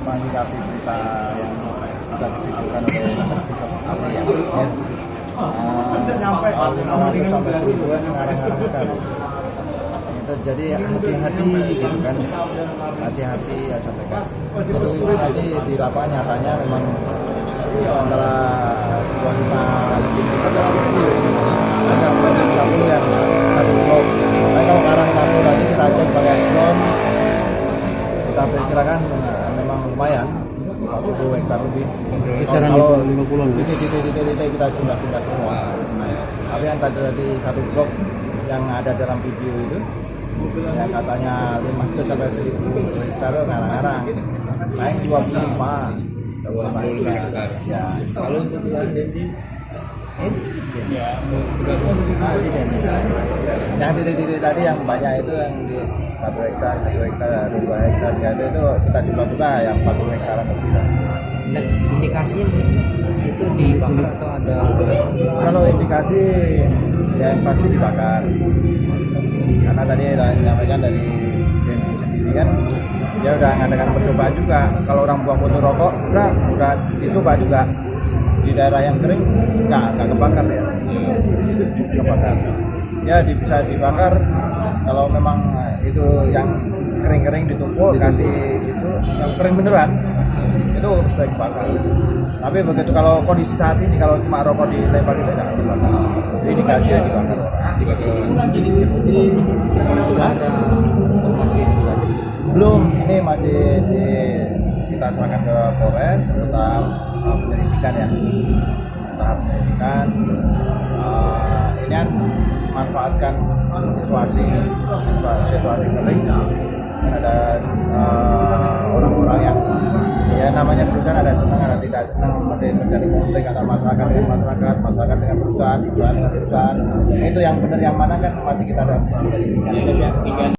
mengidentifikasi berita yang sudah ditimbulkan oleh apa ya? 500 sampai 1000-an ngarang-ngarang sekali. Itu jadi hati-hati gitu kan, hati-hati ya sampaikan. Itu tadi di lapangan nyatanya memang antara 25 lebih 30 ada 30 yang satu blok. Tapi kalau karang 60 tadi kita cek pakai drone, kita perkirakan memang lumayan 40 hektar lebih. Kisaran Kalau 50-an. titik-titik kita jumlah semua. Tapi yang tadi satu blok yang ada dalam video itu yang katanya 500 sampai 1000 hektar ngarang-ngarang. Naik 25 hektar. Ya, kalau untuk yang Dendi yang titik-titik tadi yang banyak itu yang di 1 hektar, 2 hektar ya itu kita juga yang 40 hektaran lebih. Dan indikasinya itu dibakar atau ada? Kalau indikasi yang pasti dibakar. Karena tadi disampaikan dari BNI sendiri kan dia udah ngadakan percobaan juga. Kalau orang buang puntung rokok udah dicoba juga di daerah yang kering nggak kebakar ya, kebakar ya bisa dibakar. Kalau memang itu yang kering-kering ditumpuk kasih itu yang kering beneran itu sudah dibakar. Tapi begitu kalau kondisi saat ini kalau cuma rokok dilempar itu nggak dibakar, indikasinya dibakar. Sudah ada informasi lebih lanjut? Belum, ini masih kita serahkan ke Polres tentang penyelidikan ya, tahap penyelidikan. Ini kan manfaatkan situasi kering. Ada orang-orang yang ya namanya perusahaan ada senang ada tidak senang, menjadi konflik antara masyarakat dengan masyarakat dengan perusahaan dengan perusahaan. Itu yang benar yang mana kan masih kita dalam penyelidikan.